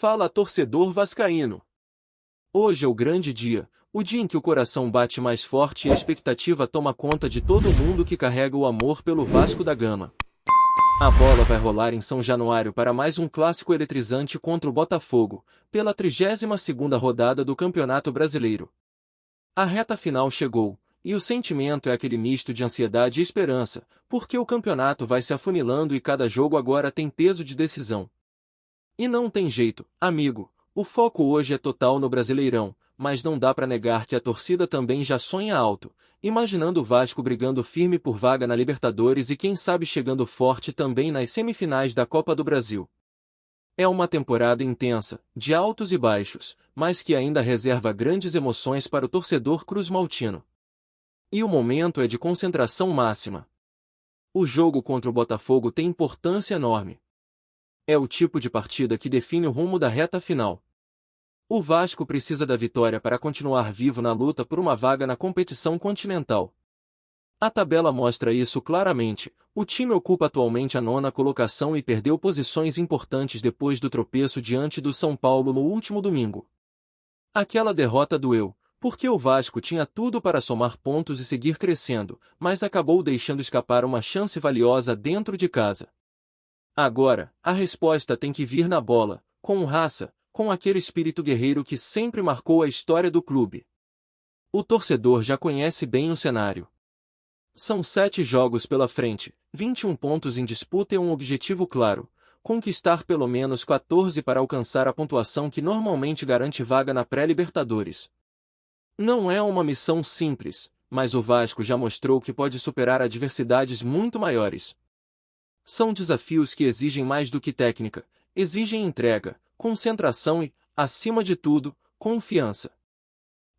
Fala, torcedor vascaíno! Hoje é o grande dia, o dia em que o coração bate mais forte e a expectativa toma conta de todo mundo que carrega o amor pelo Vasco da Gama. A bola vai rolar em São Januário para mais um clássico eletrizante contra o Botafogo, pela 32ª rodada do Campeonato Brasileiro. A reta final chegou, e o sentimento é aquele misto de ansiedade e esperança, porque o campeonato vai se afunilando e cada jogo agora tem peso de decisão. E não tem jeito, amigo, o foco hoje é total no Brasileirão, mas não dá para negar que a torcida também já sonha alto, imaginando o Vasco brigando firme por vaga na Libertadores e quem sabe chegando forte também nas semifinais da Copa do Brasil. É uma temporada intensa, de altos e baixos, mas que ainda reserva grandes emoções para o torcedor cruz-maltino. E o momento é de concentração máxima. O jogo contra o Botafogo tem importância enorme. É o tipo de partida que define o rumo da reta final. O Vasco precisa da vitória para continuar vivo na luta por uma vaga na competição continental. A tabela mostra isso claramente. O time ocupa atualmente a 9ª colocação e perdeu posições importantes depois do tropeço diante do São Paulo no último domingo. Aquela derrota doeu, porque o Vasco tinha tudo para somar pontos e seguir crescendo, mas acabou deixando escapar uma chance valiosa dentro de casa. Agora, a resposta tem que vir na bola, com raça, com aquele espírito guerreiro que sempre marcou a história do clube. O torcedor já conhece bem o cenário. São 7 jogos pela frente, 21 pontos em disputa e um objetivo claro: conquistar pelo menos 14 para alcançar a pontuação que normalmente garante vaga na pré-Libertadores. Não é uma missão simples, mas o Vasco já mostrou que pode superar adversidades muito maiores. São desafios que exigem mais do que técnica, exigem entrega, concentração e, acima de tudo, confiança.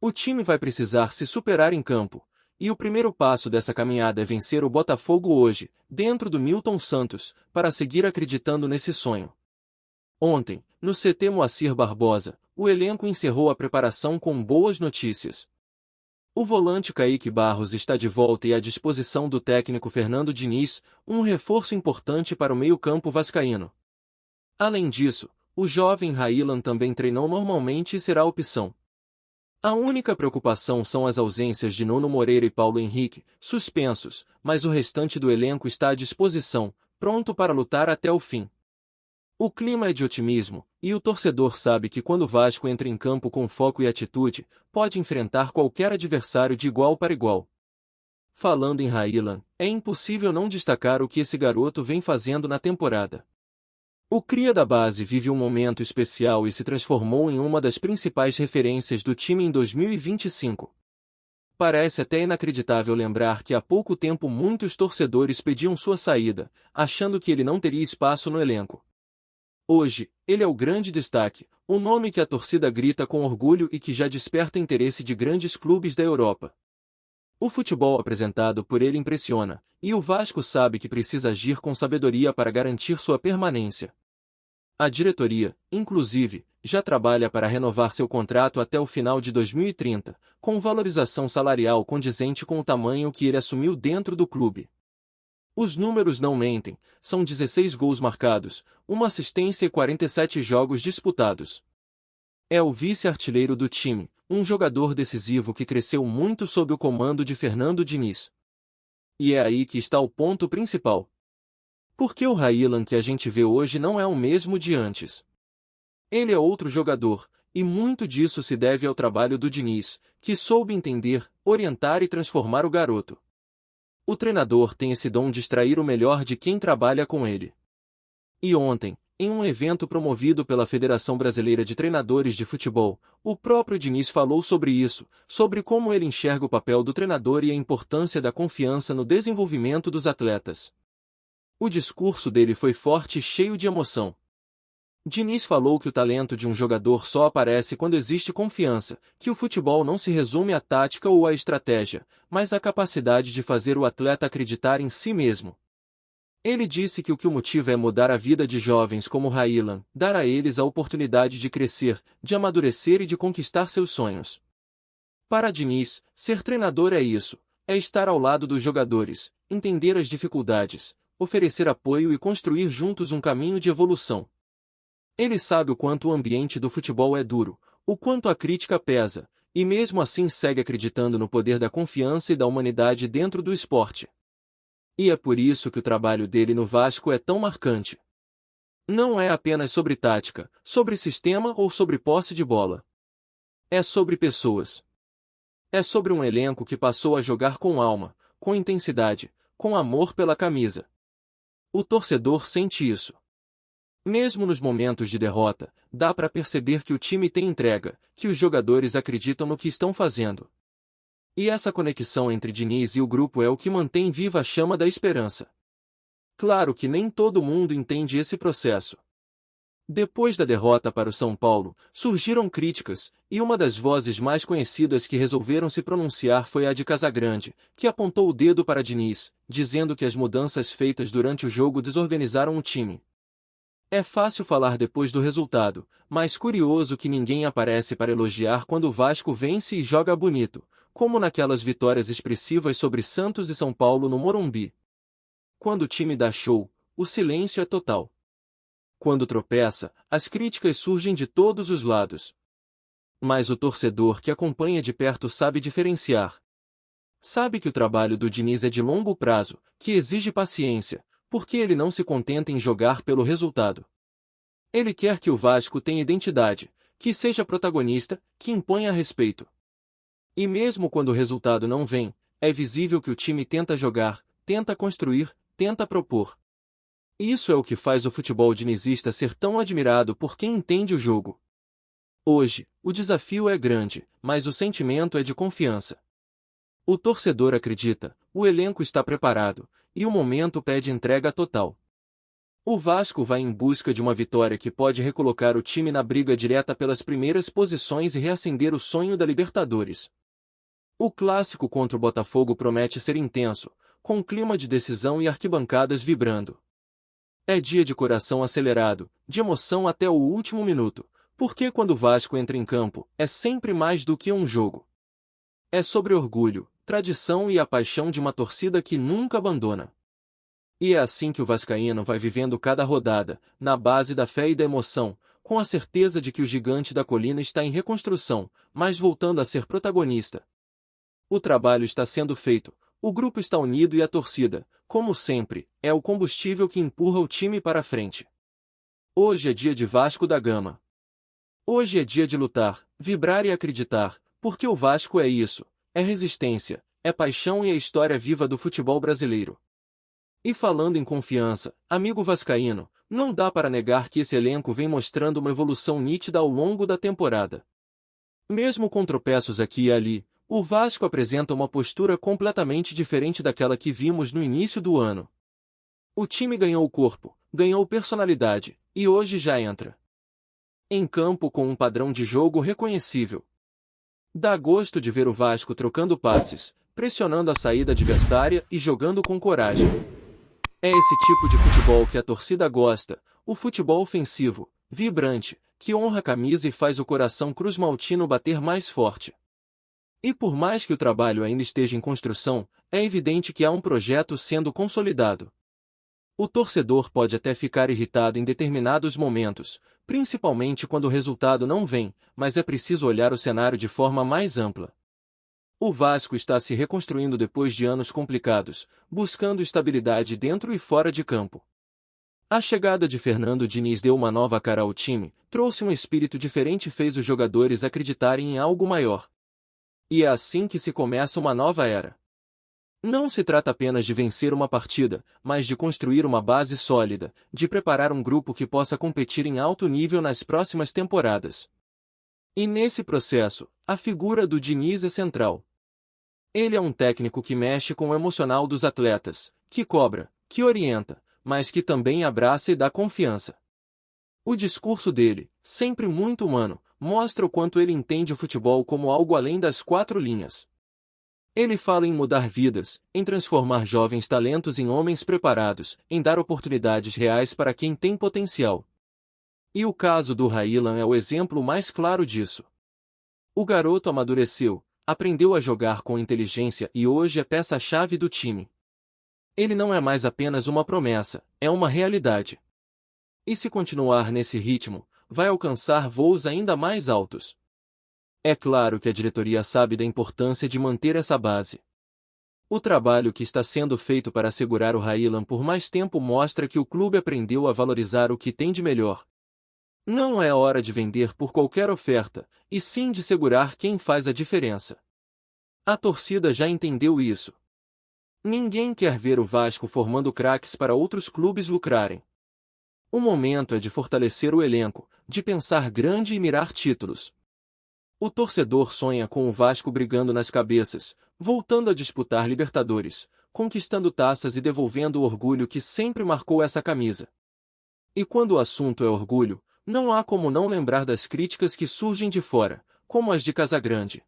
O time vai precisar se superar em campo, e o primeiro passo dessa caminhada é vencer o Botafogo hoje, dentro do Newton Santos, para seguir acreditando nesse sonho. Ontem, no CT Moacir Barbosa, o elenco encerrou a preparação com boas notícias. O volante Kaique Barros está de volta e à disposição do técnico Fernando Diniz, um reforço importante para o meio-campo vascaíno. Além disso, o jovem Raylan também treinou normalmente e será opção. A única preocupação são as ausências de Nuno Moreira e Paulo Henrique, suspensos, mas o restante do elenco está à disposição, pronto para lutar até o fim. O clima é de otimismo, e o torcedor sabe que quando o Vasco entra em campo com foco e atitude, pode enfrentar qualquer adversário de igual para igual. Falando em Raylan, é impossível não destacar o que esse garoto vem fazendo na temporada. O cria da base vive um momento especial e se transformou em uma das principais referências do time em 2025. Parece até inacreditável lembrar que há pouco tempo muitos torcedores pediam sua saída, achando que ele não teria espaço no elenco. Hoje, ele é o grande destaque, um nome que a torcida grita com orgulho e que já desperta interesse de grandes clubes da Europa. O futebol apresentado por ele impressiona, e o Vasco sabe que precisa agir com sabedoria para garantir sua permanência. A diretoria, inclusive, já trabalha para renovar seu contrato até o final de 2030, com valorização salarial condizente com o tamanho que ele assumiu dentro do clube. Os números não mentem, são 16 gols marcados, uma assistência e 47 jogos disputados. É o vice-artilheiro do time, um jogador decisivo que cresceu muito sob o comando de Fernando Diniz. E é aí que está o ponto principal. Porque o Raylan que a gente vê hoje não é o mesmo de antes. Ele é outro jogador, e muito disso se deve ao trabalho do Diniz, que soube entender, orientar e transformar o garoto. O treinador tem esse dom de extrair o melhor de quem trabalha com ele. E ontem, em um evento promovido pela Federação Brasileira de Treinadores de Futebol, o próprio Diniz falou sobre isso, sobre como ele enxerga o papel do treinador e a importância da confiança no desenvolvimento dos atletas. O discurso dele foi forte e cheio de emoção. Diniz falou que o talento de um jogador só aparece quando existe confiança, que o futebol não se resume à tática ou à estratégia, mas à capacidade de fazer o atleta acreditar em si mesmo. Ele disse que o que o motiva é mudar a vida de jovens como Raylan, dar a eles a oportunidade de crescer, de amadurecer e de conquistar seus sonhos. Para Diniz, ser treinador é isso, é estar ao lado dos jogadores, entender as dificuldades, oferecer apoio e construir juntos um caminho de evolução. Ele sabe o quanto o ambiente do futebol é duro, o quanto a crítica pesa, e mesmo assim segue acreditando no poder da confiança e da humanidade dentro do esporte. E é por isso que o trabalho dele no Vasco é tão marcante. Não é apenas sobre tática, sobre sistema ou sobre posse de bola. É sobre pessoas. É sobre um elenco que passou a jogar com alma, com intensidade, com amor pela camisa. O torcedor sente isso. Mesmo nos momentos de derrota, dá para perceber que o time tem entrega, que os jogadores acreditam no que estão fazendo. E essa conexão entre Diniz e o grupo é o que mantém viva a chama da esperança. Claro que nem todo mundo entende esse processo. Depois da derrota para o São Paulo, surgiram críticas, e uma das vozes mais conhecidas que resolveram se pronunciar foi a de Casagrande, que apontou o dedo para Diniz, dizendo que as mudanças feitas durante o jogo desorganizaram o time. É fácil falar depois do resultado, mas curioso que ninguém aparece para elogiar quando o Vasco vence e joga bonito, como naquelas vitórias expressivas sobre Santos e São Paulo no Morumbi. Quando o time dá show, o silêncio é total. Quando tropeça, as críticas surgem de todos os lados. Mas o torcedor que acompanha de perto sabe diferenciar. Sabe que o trabalho do Diniz é de longo prazo, que exige paciência, porque ele não se contenta em jogar pelo resultado. Ele quer que o Vasco tenha identidade, que seja protagonista, que imponha respeito. E mesmo quando o resultado não vem, é visível que o time tenta jogar, tenta construir, tenta propor. Isso é o que faz o futebol dinizista ser tão admirado por quem entende o jogo. Hoje, o desafio é grande, mas o sentimento é de confiança. O torcedor acredita, o elenco está preparado, e o momento pede entrega total. O Vasco vai em busca de uma vitória que pode recolocar o time na briga direta pelas primeiras posições e reacender o sonho da Libertadores. O clássico contra o Botafogo promete ser intenso, com clima de decisão e arquibancadas vibrando. É dia de coração acelerado, de emoção até o último minuto, porque quando o Vasco entra em campo, é sempre mais do que um jogo. É sobre orgulho, tradição e a paixão de uma torcida que nunca abandona. E é assim que o vascaíno vai vivendo cada rodada, na base da fé e da emoção, com a certeza de que o gigante da colina está em reconstrução, mas voltando a ser protagonista. O trabalho está sendo feito, o grupo está unido e a torcida, como sempre, é o combustível que empurra o time para a frente. Hoje é dia de Vasco da Gama. Hoje é dia de lutar, vibrar e acreditar, porque o Vasco é isso, é resistência, é paixão e a história viva do futebol brasileiro. E falando em confiança, amigo vascaíno, não dá para negar que esse elenco vem mostrando uma evolução nítida ao longo da temporada. Mesmo com tropeços aqui e ali, o Vasco apresenta uma postura completamente diferente daquela que vimos no início do ano. O time ganhou corpo, ganhou personalidade, e hoje já entra em campo com um padrão de jogo reconhecível. Dá gosto de ver o Vasco trocando passes, pressionando a saída adversária e jogando com coragem. É esse tipo de futebol que a torcida gosta, o futebol ofensivo, vibrante, que honra a camisa e faz o coração cruzmaltino bater mais forte. E por mais que o trabalho ainda esteja em construção, é evidente que há um projeto sendo consolidado. O torcedor pode até ficar irritado em determinados momentos, principalmente quando o resultado não vem, mas é preciso olhar o cenário de forma mais ampla. O Vasco está se reconstruindo depois de anos complicados, buscando estabilidade dentro e fora de campo. A chegada de Fernando Diniz deu uma nova cara ao time, trouxe um espírito diferente e fez os jogadores acreditarem em algo maior. E é assim que se começa uma nova era. Não se trata apenas de vencer uma partida, mas de construir uma base sólida, de preparar um grupo que possa competir em alto nível nas próximas temporadas. E nesse processo, a figura do Diniz é central. Ele é um técnico que mexe com o emocional dos atletas, que cobra, que orienta, mas que também abraça e dá confiança. O discurso dele, sempre muito humano, mostra o quanto ele entende o futebol como algo além das quatro linhas. Ele fala em mudar vidas, em transformar jovens talentos em homens preparados, em dar oportunidades reais para quem tem potencial. E o caso do Raylan é o exemplo mais claro disso. O garoto amadureceu, aprendeu a jogar com inteligência e hoje é peça-chave do time. Ele não é mais apenas uma promessa, é uma realidade. E se continuar nesse ritmo, vai alcançar voos ainda mais altos. É claro que a diretoria sabe da importância de manter essa base. O trabalho que está sendo feito para assegurar o Raylan por mais tempo mostra que o clube aprendeu a valorizar o que tem de melhor. Não é hora de vender por qualquer oferta, e sim de segurar quem faz a diferença. A torcida já entendeu isso. Ninguém quer ver o Vasco formando craques para outros clubes lucrarem. O momento é de fortalecer o elenco, de pensar grande e mirar títulos. O torcedor sonha com o Vasco brigando nas cabeças, voltando a disputar Libertadores, conquistando taças e devolvendo o orgulho que sempre marcou essa camisa. E quando o assunto é orgulho, não há como não lembrar das críticas que surgem de fora, como as de Casagrande.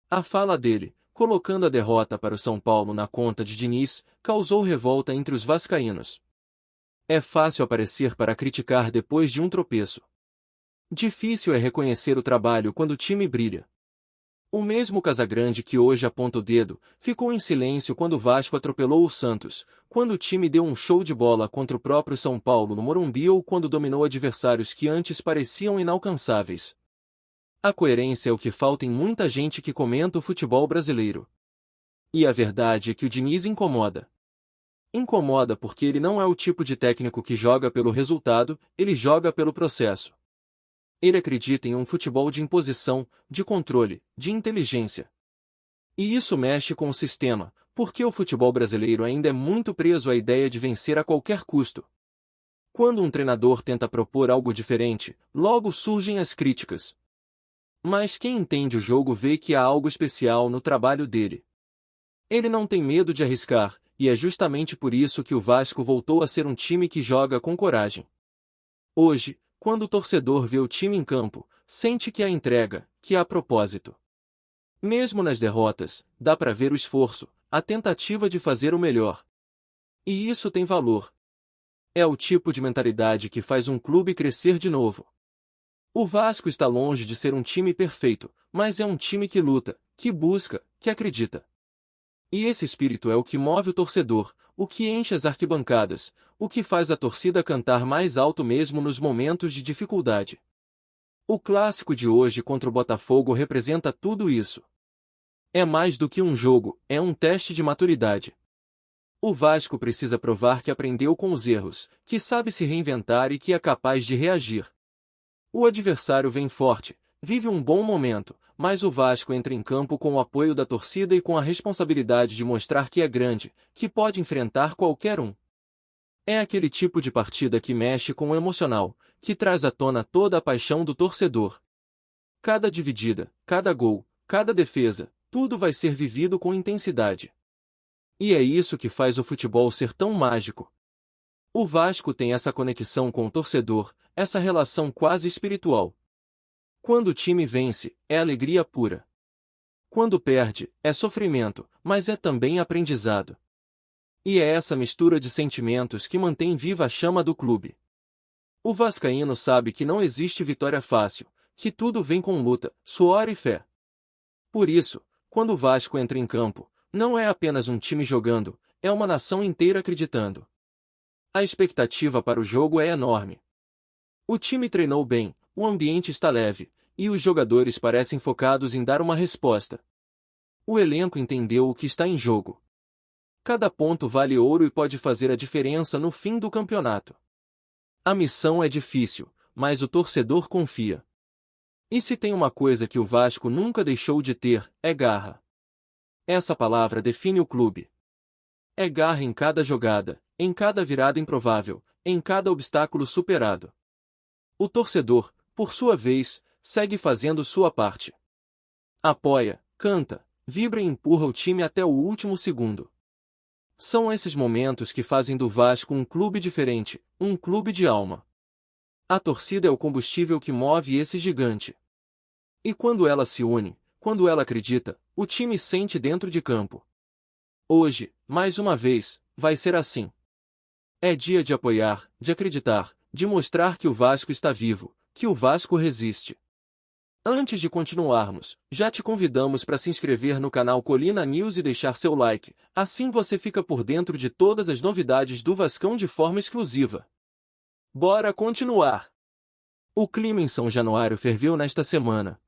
A fala dele, colocando a derrota para o São Paulo na conta de Diniz, causou revolta entre os vascaínos. É fácil aparecer para criticar depois de um tropeço. Difícil é reconhecer o trabalho quando o time brilha. O mesmo Casagrande que hoje aponta o dedo, ficou em silêncio quando o Vasco atropelou o Santos, quando o time deu um show de bola contra o próprio São Paulo no Morumbi ou quando dominou adversários que antes pareciam inalcançáveis. A coerência é o que falta em muita gente que comenta o futebol brasileiro. E a verdade é que o Diniz incomoda. Incomoda porque ele não é o tipo de técnico que joga pelo resultado, ele joga pelo processo. Ele acredita em um futebol de imposição, de controle, de inteligência. E isso mexe com o sistema, porque o futebol brasileiro ainda é muito preso à ideia de vencer a qualquer custo. Quando um treinador tenta propor algo diferente, logo surgem as críticas. Mas quem entende o jogo vê que há algo especial no trabalho dele. Ele não tem medo de arriscar, e é justamente por isso que o Vasco voltou a ser um time que joga com coragem. Hoje, quando o torcedor vê o time em campo, sente que há entrega, que há propósito. Mesmo nas derrotas, dá para ver o esforço, a tentativa de fazer o melhor. E isso tem valor. É o tipo de mentalidade que faz um clube crescer de novo. O Vasco está longe de ser um time perfeito, mas é um time que luta, que busca, que acredita. E esse espírito é o que move o torcedor, o que enche as arquibancadas, o que faz a torcida cantar mais alto mesmo nos momentos de dificuldade. O clássico de hoje contra o Botafogo representa tudo isso. É mais do que um jogo, é um teste de maturidade. O Vasco precisa provar que aprendeu com os erros, que sabe se reinventar e que é capaz de reagir. O adversário vem forte, vive um bom momento, mas o Vasco entra em campo com o apoio da torcida e com a responsabilidade de mostrar que é grande, que pode enfrentar qualquer um. É aquele tipo de partida que mexe com o emocional, que traz à tona toda a paixão do torcedor. Cada dividida, cada gol, cada defesa, tudo vai ser vivido com intensidade. E é isso que faz o futebol ser tão mágico. O Vasco tem essa conexão com o torcedor, essa relação quase espiritual. Quando o time vence, é alegria pura. Quando perde, é sofrimento, mas é também aprendizado. E é essa mistura de sentimentos que mantém viva a chama do clube. O vascaíno sabe que não existe vitória fácil, que tudo vem com luta, suor e fé. Por isso, quando o Vasco entra em campo, não é apenas um time jogando, é uma nação inteira acreditando. A expectativa para o jogo é enorme. O time treinou bem, o ambiente está leve, e os jogadores parecem focados em dar uma resposta. O elenco entendeu o que está em jogo. Cada ponto vale ouro e pode fazer a diferença no fim do campeonato. A missão é difícil, mas o torcedor confia. E se tem uma coisa que o Vasco nunca deixou de ter, é garra. Essa palavra define o clube. É garra em cada jogada, em cada virada improvável, em cada obstáculo superado. O torcedor, por sua vez, segue fazendo sua parte. Apoia, canta, vibra e empurra o time até o último segundo. São esses momentos que fazem do Vasco um clube diferente, um clube de alma. A torcida é o combustível que move esse gigante. E quando ela se une, quando ela acredita, o time sente dentro de campo. Hoje, mais uma vez, vai ser assim. É dia de apoiar, de acreditar, de mostrar que o Vasco está vivo, que o Vasco resiste. Antes de continuarmos, já te convidamos para se inscrever no canal Colina News e deixar seu like, assim você fica por dentro de todas as novidades do Vascão de forma exclusiva. Bora continuar! O clima em São Januário ferveu nesta semana.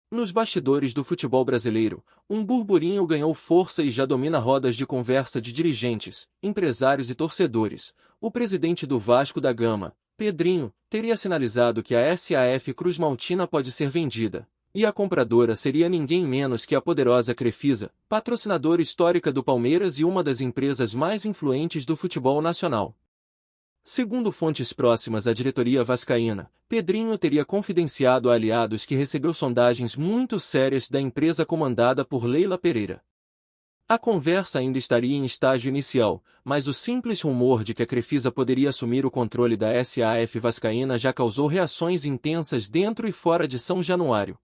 Nos bastidores do futebol brasileiro, um burburinho ganhou força e já domina rodas de conversa de dirigentes, empresários e torcedores. O presidente do Vasco da Gama, Pedrinho, teria sinalizado que a SAF Cruz Maltina pode ser vendida, e a compradora seria ninguém menos que a poderosa Crefisa, patrocinadora histórica do Palmeiras e uma das empresas mais influentes do futebol nacional. Segundo fontes próximas à diretoria vascaína, Pedrinho teria confidenciado a aliados que recebeu sondagens muito sérias da empresa comandada por Leila Pereira. A conversa ainda estaria em estágio inicial, mas o simples rumor de que a Crefisa poderia assumir o controle da SAF vascaína já causou reações intensas dentro e fora de São Januário.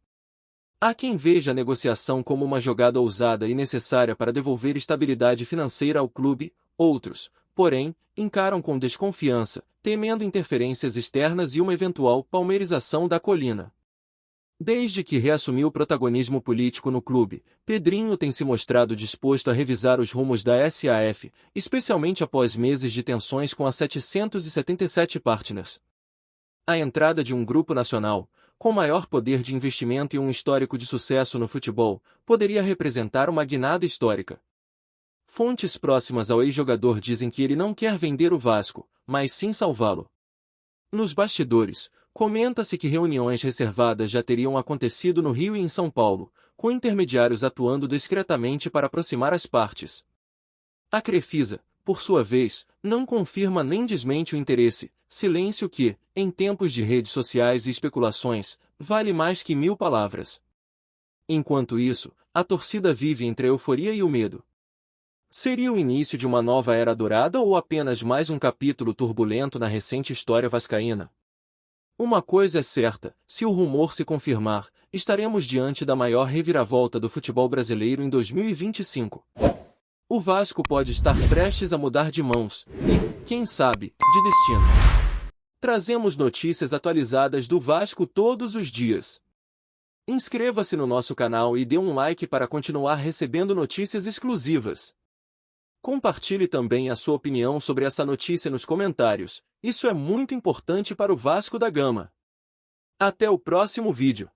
Há quem veja a negociação como uma jogada ousada e necessária para devolver estabilidade financeira ao clube, outros, porém, encaram com desconfiança, temendo interferências externas e uma eventual palmeirização da colina. Desde que reassumiu o protagonismo político no clube, Pedrinho tem se mostrado disposto a revisar os rumos da SAF, especialmente após meses de tensões com a 777 Partners. A entrada de um grupo nacional, com maior poder de investimento e um histórico de sucesso no futebol, poderia representar uma guinada histórica. Fontes próximas ao ex-jogador dizem que ele não quer vender o Vasco, mas sim salvá-lo. Nos bastidores, comenta-se que reuniões reservadas já teriam acontecido no Rio e em São Paulo, com intermediários atuando discretamente para aproximar as partes. A Crefisa, por sua vez, não confirma nem desmente o interesse, silêncio que, em tempos de redes sociais e especulações, vale mais que 1000 palavras. Enquanto isso, a torcida vive entre a euforia e o medo. Seria o início de uma nova era dourada ou apenas mais um capítulo turbulento na recente história vascaína? Uma coisa é certa, se o rumor se confirmar, estaremos diante da maior reviravolta do futebol brasileiro em 2025. O Vasco pode estar prestes a mudar de mãos e, quem sabe, de destino. Trazemos notícias atualizadas do Vasco todos os dias. Inscreva-se no nosso canal e dê um like para continuar recebendo notícias exclusivas. Compartilhe também a sua opinião sobre essa notícia nos comentários, isso é muito importante para o Vasco da Gama. Até o próximo vídeo.